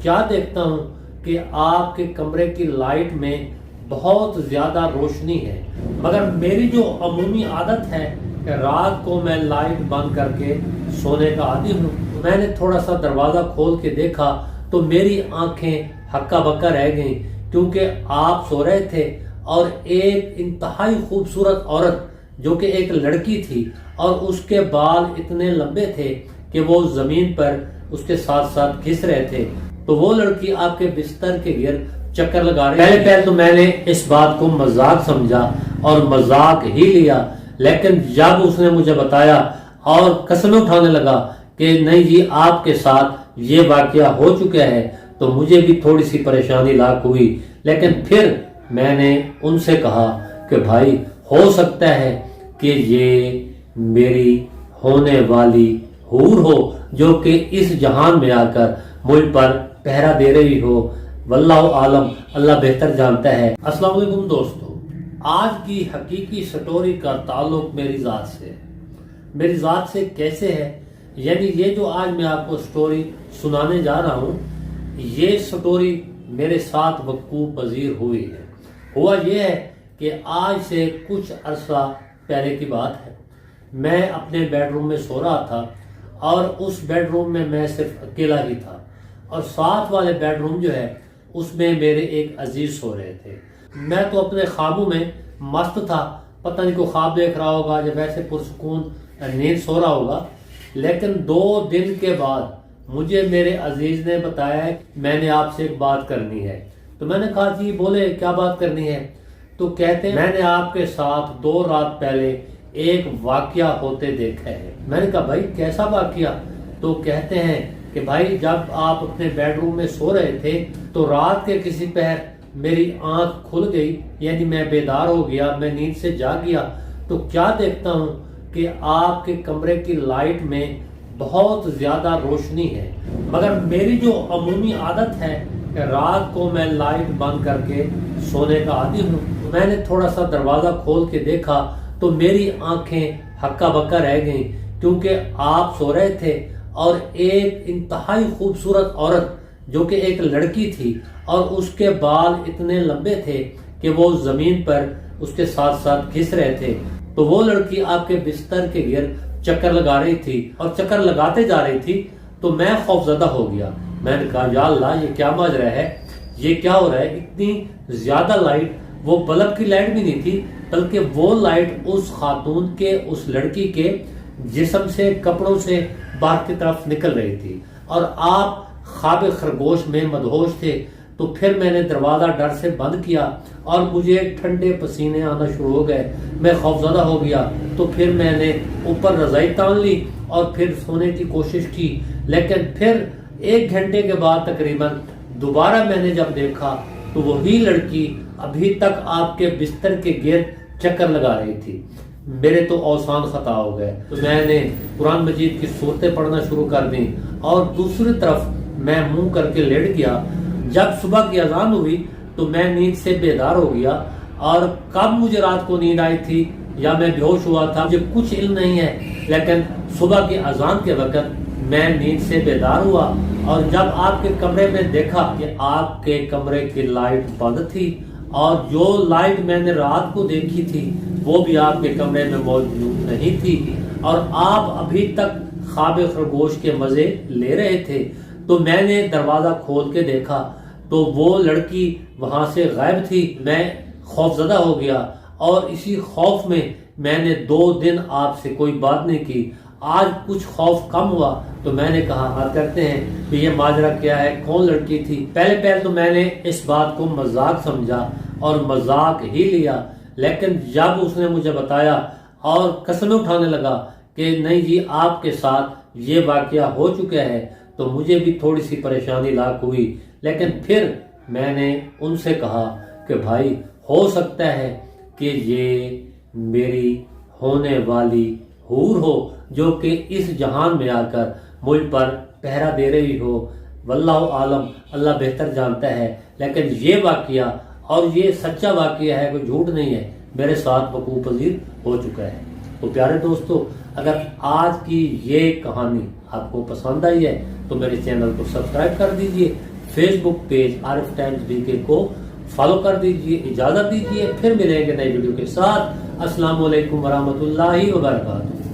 کیا دیکھتا ہوں کہ آپ کے کمرے کی لائٹ میں بہت زیادہ روشنی ہے، مگر میری جو عمومی عادت ہے کہ رات کو میں لائٹ بند کر کے سونے کا عادی ہوں۔ میں نے تھوڑا سا دروازہ کھول کے دیکھا تو میری آنکھیں ہکا بکا رہ گئیں، کیونکہ آپ سو رہے تھے اور ایک انتہائی خوبصورت عورت جو کہ ایک لڑکی تھی اور اس کے بال اتنے لمبے تھے کہ وہ زمین پر اس کے ساتھ ساتھ گھس رہے تھے، تو وہ لڑکی آپ کے بستر کے گرد چکر لگا رہی تھی۔ پہلے تو میں نے اس بات کو مذاق سمجھا اور مذاق ہی لیا، لیکن جب اس نے مجھے بتایا اور قسمیں اٹھانے لگا کہ نہیں جی آپ کے ساتھ یہ واقعہ ہو چکا ہے، تو مجھے بھی تھوڑی سی پریشانی لاحق ہوئی۔ لیکن پھر میں نے ان سے کہا کہ بھائی ہو سکتا ہے کہ یہ میری ہونے والی حور ہو جو کہ اس جہان میں آ کر مجھ پر پہرا دے رہی ہو، واللہ عالم، اللہ بہتر جانتا ہے۔ السلام علیکم دوستو، آج کی حقیقی سٹوری کا تعلق میری ذات سے ہے۔ میری ذات سے کیسے ہے؟ یعنی یہ جو آج میں آپ کو سٹوری سنانے جا رہا ہوں، یہ سٹوری میرے ساتھ وقوع پذیر ہوئی ہے۔ ہوا یہ ہے کہ آج سے کچھ عرصہ پہلے کی بات ہے، میں اپنے بیڈ روم میں سو رہا تھا اور اس بیڈ روم میں میں صرف اکیلا ہی تھا، اور ساتھ والے بیڈ روم جو ہے اس میں میرے ایک عزیز سو رہے تھے۔ میں تو اپنے خوابوں میں مست تھا، پتہ نہیں کوئی خواب دیکھ رہا ہوگا جب ایسے پرسکون نیند سو رہا ہوگا۔ لیکن 2 دن کے بعد مجھے میرے عزیز نے بتایا ہے میں نے آپ سے ایک بات کرنی ہے۔ تو میں نے کہا جی بولے کیا بات کرنی ہے؟ تو کہتے ہیں میں نے آپ کے ساتھ 2 رات پہلے ایک واقعہ ہوتے دیکھا ہے۔ میں نے کہا بھائی کیسا واقعہ؟ تو کہتے ہیں کہ بھائی جب آپ اپنے بیڈ روم میں سو رہے تھے تو رات کے کسی پہر میری آنکھ کھل گئی، یعنی میں بیدار ہو گیا، میں نیند سے جاگ گیا، تو کیا دیکھتا ہوں کہ آپ کے کمرے کی لائٹ میں بہت زیادہ روشنی ہے، مگر میری جو عمومی عادت ہے کہ رات کو میں لائٹ بند کر کے سونے کا عادی ہوں۔ میں نے تھوڑا سا دروازہ کھول کے دیکھا تو میری آنکھیں ہکا بکا رہ گئیں، کیونکہ آپ سو رہے تھے اور ایک انتہائی خوبصورت عورت جو کہ ایک لڑکی تھی اور اس کے بال اتنے لمبے تھے کہ وہ زمین پر اس کے ساتھ ساتھ گھس رہے تھے، تو وہ لڑکی آپ کے بستر کے گرد چکر لگا رہی تھی اور چکر لگاتے جا رہی تھی۔ تو میں خوف زدہ ہو گیا، میں نے کہا یا اللہ یہ کیا ماجرا ہے، یہ کیا ہو رہا ہے؟ اتنی زیادہ لائٹ، وہ بلب کی لائٹ بھی نہیں تھی بلکہ وہ لائٹ اس خاتون کے، اس لڑکی کے جسم سے، کپڑوں سے باہر کی طرف نکل رہی تھی، اور آپ خواب خرگوش میں مدہوش تھے۔ تو پھر میں نے دروازہ ڈر سے بند کیا اور مجھے ٹھنڈے پسینے آنا شروع ہو گئے، میں خوفزدہ ہو گیا۔ تو پھر میں نے اوپر رضائی تان لی اور پھر سونے کی کوشش کی، لیکن پھر 1 گھنٹے کے بعد تقریباً دوبارہ میں نے جب دیکھا تو وہی لڑکی ابھی تک آپ کے بستر کے گرد چکر لگا رہی تھی۔ میرے تو اوسان خطا ہو گئے، تو میں نے قرآن مجید کی صورتیں پڑھنا شروع کر دیں اور دوسری طرف میں منہ کر کے لیٹ گیا۔ جب صبح کی اذان ہوئی تو میں نیند سے بیدار ہو گیا، اور کب مجھے رات کو نیند آئی تھی یا میں بے ہوش ہوا تھا مجھے کچھ علم نہیں ہے، لیکن صبح کی اذان کے وقت میں نیند سے بیدار ہوا، اور جب آپ کے کمرے میں دیکھا کہ آپ کے کمرے کی لائٹ بند تھی، اور جو لائٹ میں نے رات کو دیکھی تھی وہ بھی آپ کے کمرے میں موجود نہیں تھی، اور آپ ابھی تک خواب خرگوش کے مزے لے رہے تھے۔ تو میں نے دروازہ کھول کے دیکھا تو وہ لڑکی وہاں سے غائب تھی۔ میں خوفزدہ ہو گیا، اور اسی خوف میں میں نے 2 دن آپ سے کوئی بات نہیں کی۔ آج کچھ خوف کم ہوا تو میں نے کہا بات کرتے ہیں کہ یہ ماجرا کیا ہے، کون لڑکی تھی۔ پہلے تو میں نے اس بات کو مذاق سمجھا اور مذاق ہی لیا، لیکن جب اس نے مجھے بتایا اور قسمیں اٹھانے لگا کہ نہیں جی آپ کے ساتھ یہ واقعہ ہو چکا ہے، تو مجھے بھی تھوڑی سی پریشانی لاحق ہوئی۔ لیکن پھر میں نے ان سے کہا کہ بھائی ہو سکتا ہے کہ یہ میری ہونے والی حور ہو جو کہ اس جہان میں آ کر مجھ پر پہرا دے رہی ہو، واللہ عالم، اللہ بہتر جانتا ہے۔ لیکن یہ واقعہ، اور یہ سچا واقعہ ہے، کوئی جھوٹ نہیں ہے، میرے ساتھ وقوع پذیر ہو چکا ہے۔ تو پیارے دوستو، اگر آج کی یہ کہانی آپ کو پسند آئی ہے تو میرے چینل کو سبسکرائب کر دیجئے، فیس بک پیج عارف ٹائمز BK کو فالو کر دیجئے. اجازت دیجئے، پھر ملیں گے نئی ویڈیو کے ساتھ. السلام علیکم ورحمۃ اللہ وبرکاتہ.